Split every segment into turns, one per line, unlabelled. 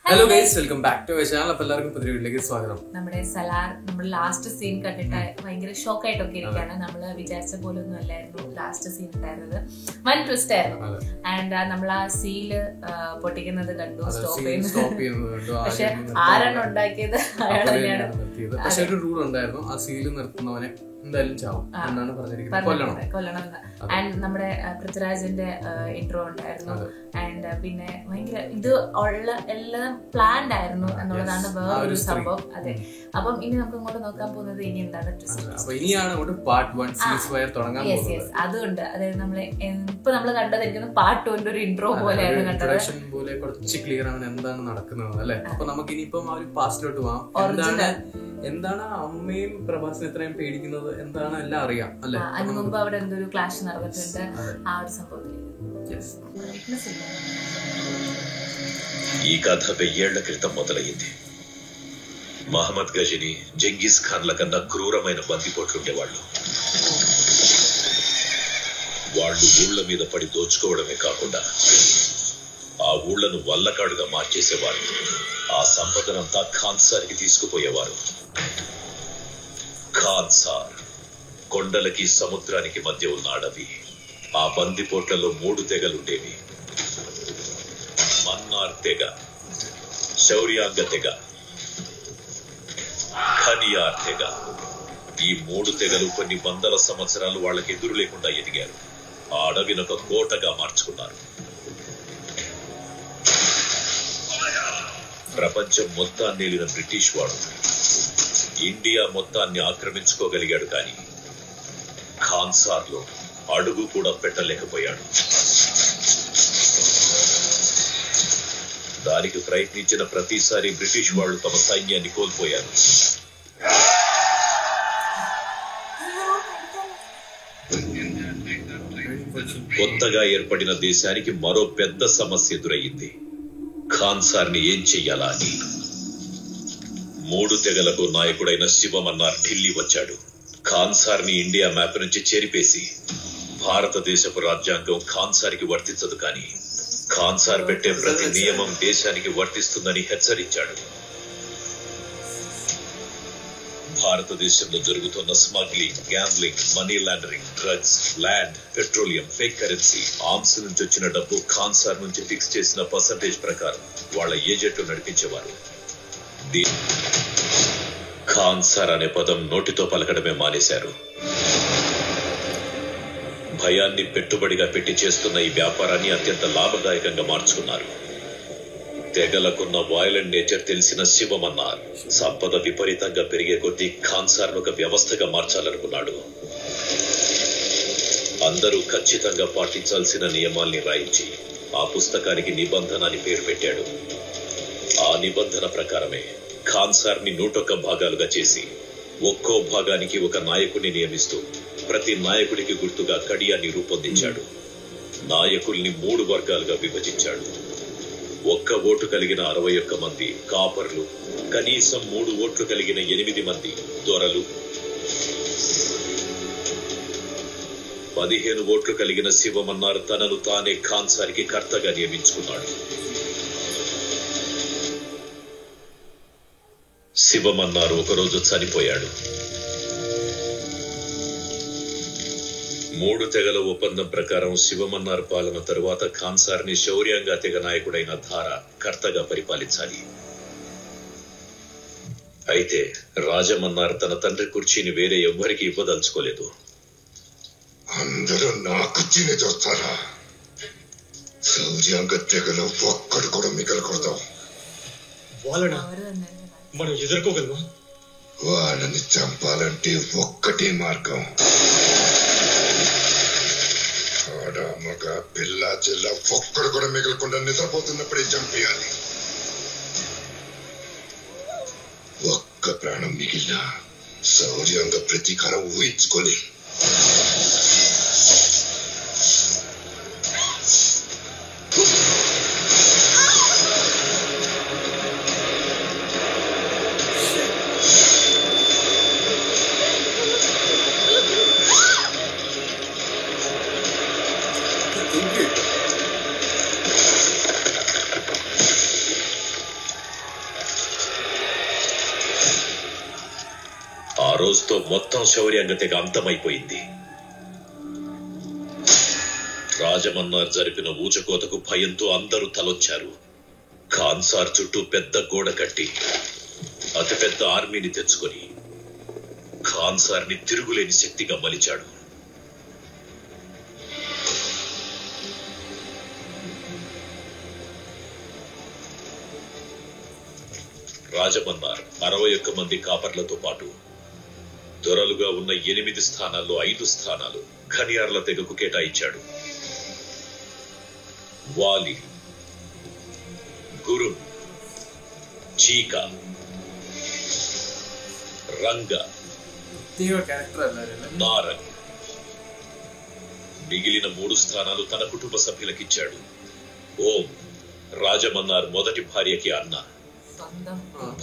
Hello guys, welcome back to channel. അപ്പോൾ എല്ലാവർക്കും പുതിയ വീട്ടിലേക്ക് സ്വാഗതം.
നമ്മുടെ സലാർ നമ്മൾ ലാസ്റ്റ് സീൻ കണ്ടിട്ട് ഭയങ്കര ഷോക്ക് ആയിട്ടൊക്കെ ഇരിക്കുകയാണ്. നമ്മൾ വിചാരിച്ച പോലെ ഒന്നും അല്ലായിരുന്നു ലാസ്റ്റ് സീൻ ഉണ്ടായിരുന്നത്. വൻ ട്വിസ്റ്റ് ആയിരുന്നു. ആൻഡ് നമ്മൾ ആ സീല് പൊട്ടിക്കുന്നത് കണ്ടു, സ്റ്റോപ്പ് ചെയ്യുന്നത്. പക്ഷെ ആരാണ് ഉണ്ടാക്കിയത് അയാൾ തന്നെയാണ്.
പക്ഷെ ഒരു റൂൾ ഉണ്ടായിരുന്നു, ആ സീല് നിർത്തുന്നവനെ എന്തായാലും ചാവും എന്നാണ് പറഞ്ഞിരിക്കുന്നത്,
കൊല്ലണം. ആൻഡ് നമ്മുടെ പൃഥ്വിരാജിന്റെ ഇൻട്രോ ഉണ്ടായിരുന്നു. ആൻഡ് പിന്നെ ഭയങ്കര ഇത് ഉള്ള എല്ലാം പ്ലാൻഡ് ആയിരുന്നു എന്നുള്ളതാണ് വേറൊരു സംഭവം. അതെ, അപ്പം ഇനി നമുക്ക് ഇങ്ങോട്ട് നോക്കാൻ പോകുന്നത് ഇനി എന്താണ് അതുകൊണ്ട് അതായത് നമ്മളെ ഇപ്പൊ നമ്മൾ കണ്ടത് എനിക്ക് പാർട്ട് 2 ഒരു ഇൻട്രോ പോലെയാണ് കണ്ടത്.
കുറച്ച് ക്ലിയർ ആണ് എന്താണ് നടക്കുന്നത് അല്ലെ. അപ്പൊ നമുക്ക് ഇനിയിപ്പം ആ ഒരു പാസ്റ്റിലോട്ട് പോവാം. എന്താണ് അമ്മയും പ്രഭാസും ഇത്രയും പേടിക്കുന്നത്, എന്താണ് എല്ലാം അറിയാം അല്ലെ.
അതിന് മുമ്പ് അവിടെ എന്തൊരു ക്ലാഷ് നടന്നിട്ടുണ്ട്. ആ ഒരു സംഭവത്തിൽ
ఈ కథ 1000 ఏళ్ల క్రితం మొదలయ్యింది. మహమ్మద్ గజని, జంగీజ్ ఖాన్ల కన్నా క్రూరమైన బందిపోట్లుండేవాళ్ళు. వాళ్ళు ఊళ్ల మీద పడి దోచుకోవడమే కాకుండా ఆ ఊళ్లను వల్లకాడుగా మార్చేసేవారు. ఆ సంపదనంతా ఖాన్సార్కి తీసుకుపోయేవారు. ఖాన్సార్ కొండలకి సముద్రానికి మధ్య ఉన్న అడవి. ఆ బందిపోట్లలో 3 తెగలుండేవి. మన్నార్ తెగ, శౌర్యాంగ తెగ, ఖనియార్ తెగ. ఈ 3 తెగలు కొన్ని వందల సంవత్సరాలు వాళ్ళకి ఎదురు లేకుండా ఎదిగారు. ఆ అడవినొక కోటగా మార్చుకున్నారు. ప్రపంచం మొత్తాన్ని ఏలిన బ్రిటిష్ వాడు ఇండియా మొత్తాన్ని ఆక్రమించుకోగలిగాడు, కానీ ఖాన్సార్లో అడుగు కూడా పెట్టలేకపోయాడు. దానికి ప్రయత్నించిన ప్రతిసారి బ్రిటిష్ వాళ్ళు తమ సైన్యాన్ని కోల్పోయారు. కొత్తగా ఏర్పడిన దేశానికి మరో పెద్ద సమస్య ఎదురయ్యింది. ఖాన్సార్ని ఏం చెయ్యాలా అని. 3 తెగలకు నాయకుడైన శివమన్నార్ ఢిల్లీ వచ్చాడు. ఖాన్సార్ని ఇండియా మ్యాప్ నుంచి చెరిపేసి, భారతదేశపు రాజ్యాంగం ఖాన్సార్కి వర్తించదు, కానీ ఖాన్సార్ పెట్టే ప్రతి నియమం దేశానికి వర్తిస్తుందని హెచ్చరించాడు. భారతదేశంలో జరుగుతున్న smuggling, gambling, money laundering, drugs, land, petroleum, fake currency, arms నుంచి వచ్చిన డబ్బు ఖాన్సార్ నుంచి ఫిక్స్ చేసిన పర్సంటేజ్ ప్రకారం వాళ్ళ ఏజెంట్లు నడిపించేవారు. ఖాన్సార్ అనే పదం నోటితో పలకడమే మానేశారు. భయాన్ని పెట్టుబడిగా పెట్టి చేస్తున్న ఈ వ్యాపారాన్ని అత్యంత లాభదాయకంగా మార్చుకున్నారు. తెగలకున్న వైలెంట్ నేచర్ తెలిసిన శివమన్నార్ సంపద విపరీతంగా పెరిగే కొద్దీ ఖాన్సార్ ఒక వ్యవస్థగా మార్చాలనుకున్నాడు. అందరూ ఖచ్చితంగా పాటించాల్సిన నియమాల్ని రాయించి ఆ పుస్తకానికి నిబంధన అని పేరు పెట్టాడు. ఆ నిబంధన ప్రకారమే ఖాన్సార్ని 101 భాగాలుగా చేసి, ఒక్కో భాగానికి ఒక నాయకుడిని నియమిస్తూ ప్రతి నాయకుడికి గుర్తుగా కడియాన్ని రూపొందించాడు. నాయకుల్ని 3 వర్గాలుగా విభజించాడు. 1 ఓటు కలిగిన 61 మంది కాపర్లు, కనీసం 3 ఓట్లు కలిగిన 8 మంది దొరలు, 15 ఓట్లు కలిగిన శివమన్నార్ తనను తానే ఖాన్సార్కి కర్తగా నియమించుకున్నాడు. శివమన్నార్ ఒకరోజు చనిపోయాడు. 3 తెగల ఒప్పందం ప్రకారం శివమన్నార్ పాలన తరువాత ఖాన్సార్ని శౌర్యాంగ తెగ నాయకుడైన ధార కర్తగా పరిపాలించాలి. అయితే రాజమన్నార్ తన తండ్రి కుర్చీని వేరే ఎవ్వరికి ఇవ్వదలుచుకోలేదు.
అందరూ నా కుర్చీని చూస్తారా? శౌర్యాంగ తెగలో ఒక్కడు కూడా మిగలకూడదు.
మనం ఎదుర్కోగలమా?
వాళ్ళని చంపాలంటే ఒక్కటే మార్గం. ఆడ మగ పిల్ల చెల్ల ఒక్కడు కూడా మిగలకుండా నిద్రపోతున్నప్పుడే చంపేయాలి. ఒక్క ప్రాణం మిగిలిన శౌర్యాంగ ప్రతీకారం ఊహించుకోలే.
రోజుతో మొత్తం శౌర్యాంగతెగ అంతమైపోయింది. రాజమన్నార్ జరిపిన ఊచకోతకు భయంతో అందరూ తలొచ్చారు. ఖాన్సార్ చుట్టూ పెద్ద గోడ కట్టి అతిపెద్ద ఆర్మీని తెచ్చుకొని ఖాన్సార్ ని తిరుగులేని శక్తిగా మలిచాడు. రాజమన్నార్ 61 మంది కాపర్లతో పాటు దొరలుగా ఉన్న 8 స్థానాల్లో 5 స్థానాలు ఖనియార్ల తెగకు కేటాయించాడు. వాలి, గురు, చీక, రంగ, నారంగ్ మిగిలిన 3 స్థానాలు తన కుటుంబ సభ్యులకిచ్చాడు. ఓం రాజమన్నార్ మొదటి భార్యకి అన్న,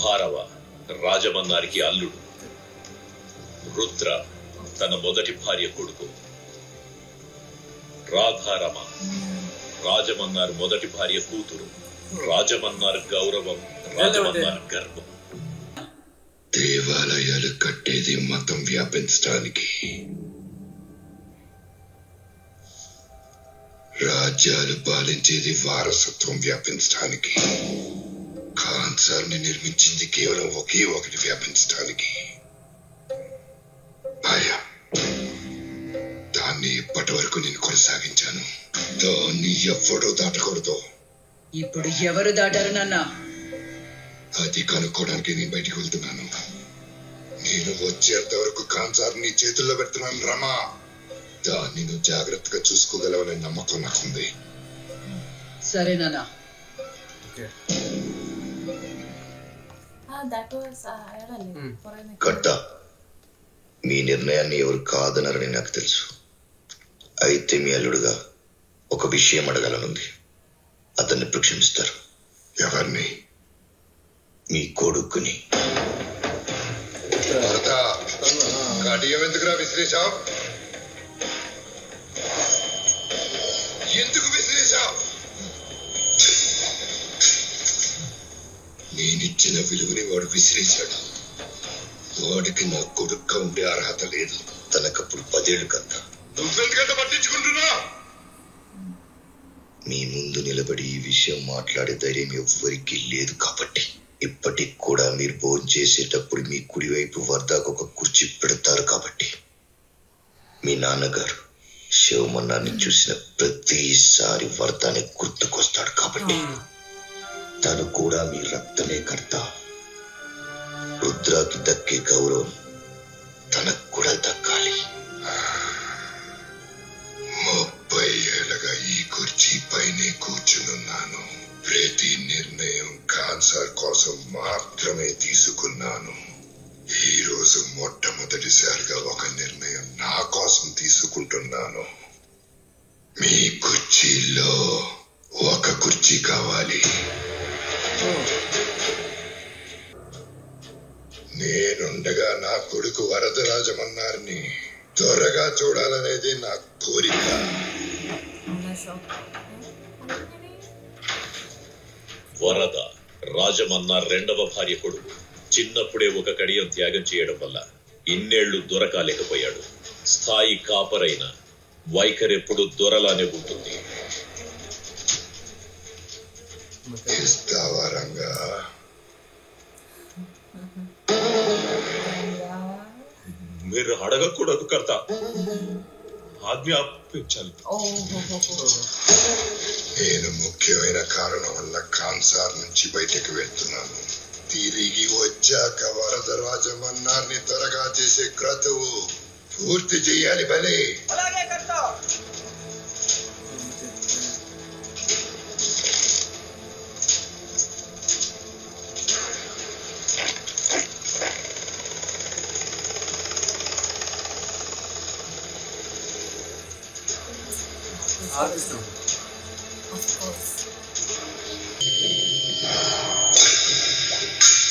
భారవ రాజమన్నారికి అల్లుడు, రుద్ర తన మొదటి భార్య కొడుకు, రాధారమ రాజమన్నార్ మొదటి భార్య కూతురు, రాజమన్నార్ గౌరవం, రాజమన్నార్ గర్వం.
దేవాలయాలు కట్టేది మతం వ్యాపించడానికి, రాజ్యాలు పాలించేది వారసత్వం వ్యాపించడానికి, ఖాన్సార్ ని నిర్మించింది కేవలం ఒకే ఒకటి వ్యాపించడానికి. భయం. దాన్ని ఇప్పటి వరకు నేను కొనసాగించాను. దాన్ని ఎవ్వడూ దాటకూడదు.
ఇప్పుడు ఎవరు దాటారు నాన్న?
అది కనుక్కోవడానికి నేను బయటికి వెళ్తున్నాను. నేను వచ్చేంత వరకు ఖాన్సార్ నీ చేతుల్లో పెడుతున్నాను రమా. దాన్ని నువ్వు జాగ్రత్తగా చూసుకోగలవనే నమ్మకం నాకుంది.
సరే నాన్న.
కట్ట, మీ నిర్ణయాన్ని ఎవరు కాదనరని నాకు తెలుసు. అయితే మీ అల్లుడుగా ఒక విషయం అడగాలనుంది. అతన్ని ప్రక్షమిస్తారు.
ఎవరిని?
మీ కొడుకుని.
కడియం ఎందుకురా విశ్లేషావు? ఎందుకు విశ్లేషావు? నేనిచ్చిన విలువని వాడు విసిరేశాడు. వాడికి నా కొడుకు ఉండే అర్హత లేదు.
తనకప్పుడు 10 ఏళ్ళు కన్నా.
నువ్వెందుకంత పట్టించుకుంటున్నా?
మీ ముందు నిలబడి ఈ విషయం మాట్లాడే ధైర్యం ఎవ్వరికీ లేదు కాబట్టి. ఇప్పటికి కూడా మీరు భోజనం చేసేటప్పుడు మీ కుడివైపు వరదాకు ఒక కుర్చీ పెడతారు కాబట్టి. మీ నాన్నగారు శివమన్నాన్ని చూసిన ప్రతిసారి వరదాన్ని గుర్తుకొస్తాడు కాబట్టి. తను కూడా మీ రక్తమే కర్త. రుద్రాకి దక్కే గౌరవం తనకు కూడా దక్కాలి.
30 ఏళ్ళగా ఈ కుర్చీ పైనే కూర్చునున్నాను. ప్రతి నిర్ణయం ఖాన్సార్ కోసం మాత్రమే తీసుకున్నాను. ఈ రోజు మొట్టమొదటిసారిగా ఒక నిర్ణయం నా కోసం తీసుకుంటున్నాను. మీ కుర్చీలో ఒక కుర్చీ కావాలి. నేనుండగా నా కొడుకు వరదరాజమన్నారిని త్వరగా చూడాలనేది నా కోరిక.
వరద రాజమన్నార్ 2వ భార్య కొడుకు. చిన్నప్పుడే ఒక కడియం త్యాగం చేయడం వల్ల ఇన్నేళ్లు దొరకాలేకపోయాడు. స్థాయి కాపరైన వైఖరెప్పుడు దొరలానే ఉంటుంది.
ఇస్తావా రంగా?
మీరు అడగకూడదు కర్త, ఆజ్ఞాపించాలి.
నేను ముఖ్యమైన కారణం వల్ల ఖాన్సార్ నుంచి బయటకు వెళ్తున్నాను. తిరిగి వచ్చాక వరదరాజమన్నార్ని త్వరగా చేసే క్రతువు పూర్తి చేయాలి. బలే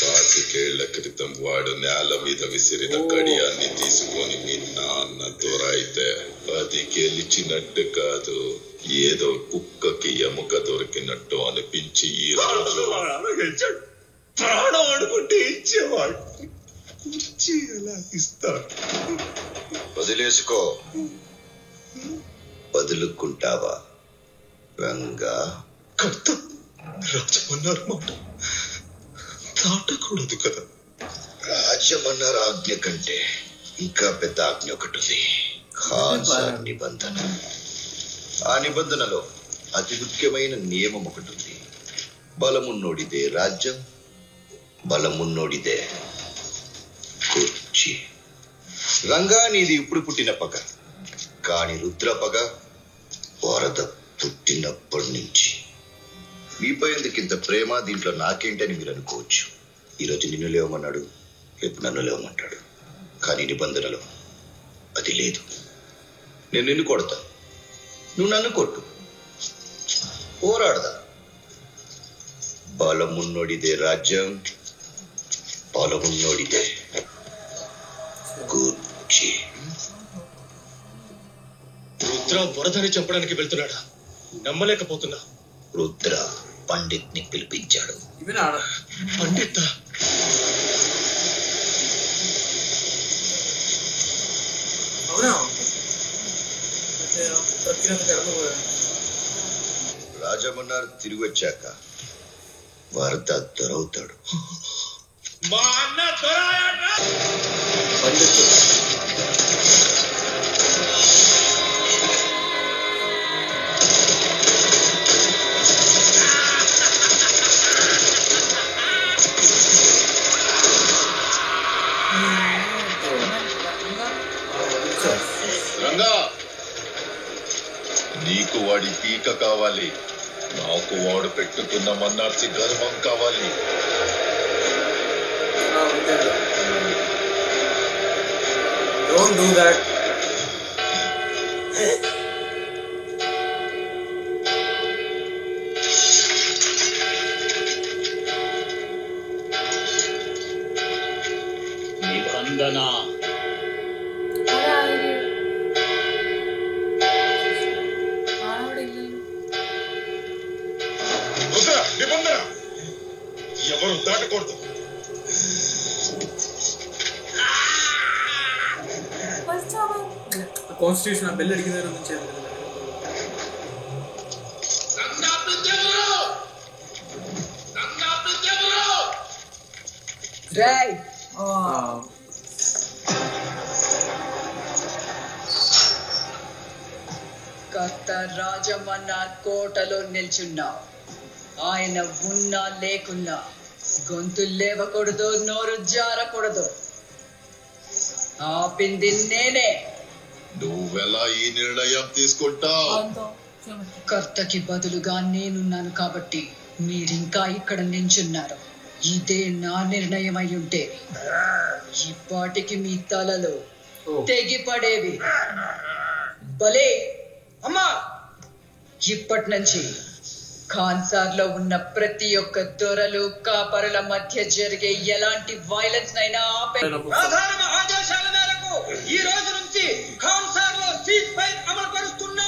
పాతికేళ్ల క్రితం వాడు నేల మీద విసిరిన కడియాన్ని తీసుకొని మీ నాన్న దొర అయితే అది గెలిచినట్టు కాదు, ఏదో కుక్కకి ఎముక దొరికినట్టు అనిపించి ఈ రోజు
ప్రాణం అనుకుంటే ఇచ్చేవాడు.
ఇచ్చి ఎలా ఇస్తాడు?
వదిలేసుకో. వదులుకుంటావా రంగా?
కర్త రాజమన్నారు మాట దాటకూడదు కదా.
రాజమన్నారు ఆజ్ఞ కంటే ఇంకా పెద్ద ఆజ్ఞ ఒకటి ఉంది, ఖాన్ సార్ నిబంధన. ఆ నిబంధనలో అతి ముఖ్యమైన నియమం ఒకటి ఉంది. బలమున్నోడిదే రాజ్యం, బలమున్నోడిదే కుర్చీ. రంగా నీది ఇప్పుడు పుట్టిన పగ, కాని రుద్ర పగ వరద పుట్టినప్పటి నుంచి. మీపై ఎందుకింత ప్రేమ, దీంట్లో నాకేంటని మీరు అనుకోవచ్చు. ఈరోజు నిన్ను లేవమన్నాడు, రేపు నన్ను లేవమంటాడు. కానీ నిబంధనలో అది లేదు. నేను నిన్ను కొడతా, నువ్వు నన్ను కొట్టు, పోరాడదా. బలమున్నోడిదే రాజ్యం, బలమున్నోడిదే కుర్చీ.
రుద్ర వరదని చంపడానికి వెళ్తున్నాడా? నమ్మలేకపోతున్నా.
రుద్ర పండిత్ ని పిలిపించాడు.
పండిత
రాజమన్నారు తిరిగి వచ్చాక వరద దొరవుతాడు.
మా అన్న దొరాయట.
రంగా, నీకు వాడి పీక కావాలి, నాకు వాడు పెట్టుకున్న మన్నార్చి గర్వం కావాలి.
Don't do that.
నిబంధన
రుద్ర, నిబంధన ఎవరు దాటకూడదు.
కాన్స్టిట్యూషన్ బిల్ అడిగినారు
కర్త రాజమన్నార్ కోటలో నిల్చున్నావు. ఆయన ఉన్నా లేకున్నా గొంతు లేవకూడదు, నోరు జారకూడదు. ఆపింది నేనే.
నువ్వెలా ఈ నిర్ణయం తీసుకుంటావు?
కర్తకి బదులుగా నేనున్నాను కాబట్టి మీరింకా ఇక్కడ నించున్నారు. ఇదే నా నిర్ణయం అయి ఉంటే ఇప్పటికి మీ తలలు తెగిపడేవి. భలే అమ్మా, ఇప్పటి నుంచి ఖాన్సార్ లో ఉన్న ప్రతి ఒక్క దొరలు కాపరుల మధ్య జరిగే ఎలాంటి వైలెన్స్ నైనా ఆపే
ప్రధాన ఆదేశాల మేరకు ఈ రోజు నుంచి ఖాన్సార్ లో సీజ్ ఫైర్ అమలు పరుస్తున్నా.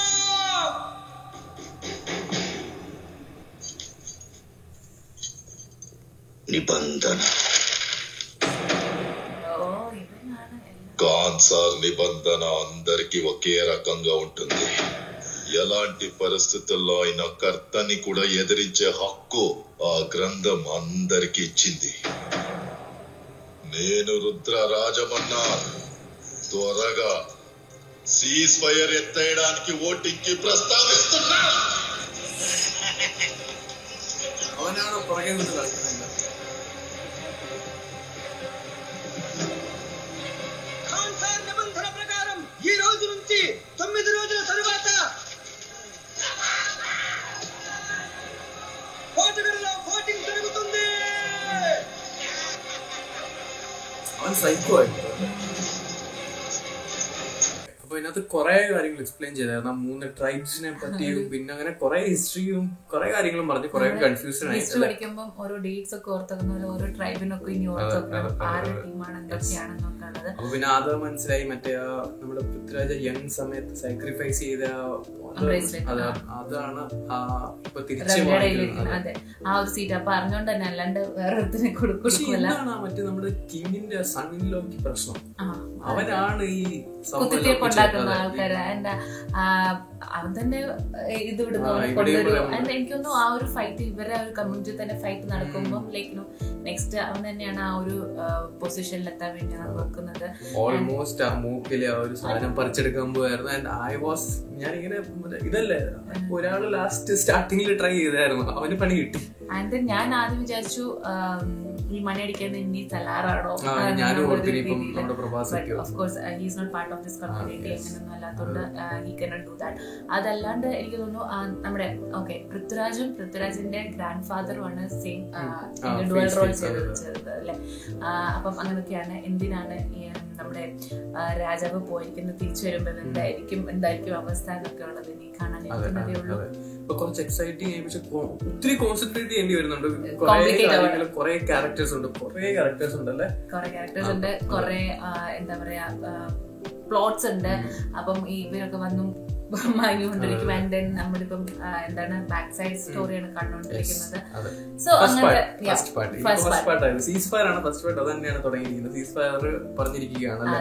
నిబంధన.
ఖాన్సార్ నిబంధన అందరికీ ఒకే రకంగా ఉంటుంది. ఎలాంటి పరిస్థితుల్లో అయినా కర్తని కూడా ఎదిరించే హక్కు ఆ గ్రంథం అందరికి ఇచ్చింది. నేను రుద్ర రాజమన్నార్ త్వరగా సీజ్ ఫైర్ ఎత్తేయడానికి ఓటింగ్ కి ప్రస్తావిస్తున్నా.
ఖాన్సార్ నిబంధన ప్రకారం ఈ రోజు నుంచి 9 రోజుల తరువాత ఓటర్లలో ఓటింగ్ జరుగుతుంది.
సైకో. ഇതിനകത്ത് കുറെ കാര്യങ്ങൾ എക്സ്പ്ലെയിൻ ചെയ്തായിരുന്നു, 3 ട്രൈബ്സിനെ പറ്റിയും പിന്നെ അങ്ങനെ കുറെ ഹിസ്റ്ററിയും കുറെ കാര്യങ്ങളും പറഞ്ഞു, കുറെ കൺഫ്യൂഷൻ ആയി.
പഠിക്കുമ്പോൾ ഓരോ ഡേറ്റ്സ് ഒക്കെ ഓർത്തുന്നത്, ഓരോ ട്രൈബിനൊക്കെ ഇനി ഓർത്തുന്നത് ആരുടെ ടീമാണ് എന്തൊക്കെയാണെന്നൊക്കെ ഉള്ളത്.
അപ്പൊ പിന്നെ അത് മനസ്സിലായി. മറ്റേ നമ്മുടെ പൃഥ്വിരാജ് യങ് സമയത്ത് സാക്രിഫൈസ് ചെയ്ത അതാണ് ഇപ്പൊ തിരിച്ചു.
അതെ, ആ ഒരു സീറ്റ് അപ്പൊ അറിഞ്ഞോണ്ട് തന്നെ, അല്ലാണ്ട് വേറെ കൊടുക്കില്ല.
മറ്റേ നമ്മുടെ കിങ്ങിന്റെ സണ്ണിലോക്ക് പ്രശ്നം, അവനാണ് ഈ
കുത്തിത്തിരിപ്പുണ്ടാക്കുന്ന ആൾക്കാര്. അവൻ തന്നെ ഇത് വിടുന്നു. എനിക്കൊന്നും ആ ഒരു ഫൈറ്റ്, ഇവരുടെ ഒരു കമ്മ്യൂണിറ്റി തന്നെ ഫൈറ്റ് നടക്കുമ്പോൾ ലൈക്ക് നെക്സ്റ്റ് അവൻ തന്നെയാണ് ആ ഒരു പൊസിഷനിൽ എത്താൻ വേണ്ടിയാണ് നോക്കുന്നത്.
ഓൾമോസ്റ്റ് ആ മൂക്കിലെ ആ ഒരു സാധനം പറിച്ചെടുക്കാൻ പോയായിരുന്നു. ആൻഡ് ഐ വാസ്, ഞാനിങ്ങനെ ഇതല്ലേ ഒരാള് ലാസ്റ്റ് സ്റ്റാർട്ടിങ്ങിൽ ട്രൈ ചെയ്തായിരുന്നു, അവന് പണി കിട്ടി.
ആൻഡ് ഞാൻ ആദ്യം വിചാരിച്ചു ഈ മണി അടിക്കാൻ ഇനി തലാറാണോ, അതല്ലാണ്ട് എനിക്ക് തോന്നുന്നു നമ്മുടെ പൃഥ്വിരാജിന്റെ ഗ്രാൻഡ് ഫാദറുമാണ് സെയിം ഡുവൽ റോൾ ചെയ്തത് അല്ലെ. അപ്പം അങ്ങനെയൊക്കെയാണ്. എന്തിനാണ് നമ്മുടെ രാജാവ് പോയിരിക്കുന്നത്, തിരിച്ചു വരുമ്പോൾ എന്തായിരിക്കും അവസ്ഥ എന്നൊക്കെ ഉള്ളത് ഇനി കാണാൻ ഇരിക്കുന്നതേ ഉള്ളൂ.
കുറച്ച് എക്സൈറ്റിംഗ് ആയി, പക്ഷെ ഒത്തിരി കോൺസെൻട്രേറ്റ് ചെയ്യേണ്ടി വരുന്നുണ്ട്. കുറെ ക്യാരക്ടേഴ്സ് ഉണ്ട് അല്ലേ,
കുറെ ക്യാരക്ടേഴ്സ് ഉണ്ട്, കുറെ എന്താ പറയാ പ്ലോട്ട്സ് ഉണ്ട്. അപ്പം ഇവരൊക്കെ വന്നും മാറിക്കൊണ്ടിരിക്കും. ആൻഡ് ദെൻ നമ്മളിപ്പം എന്താണ് ബാക്ക് സൈഡ് സ്റ്റോറിയാണ് കണ്ടുകൊണ്ടിരിക്കുന്നത്. സോ അങ്ങനെ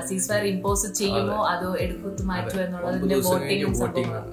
സീസ് ഫയർ ഇമ്പോസ് ചെയ്യുമോ അതോ എടുക്കുത്ത് മാറ്റുമോ എന്നുള്ളതിന്റെ വോട്ടിംഗ് സംഭവമാണ്.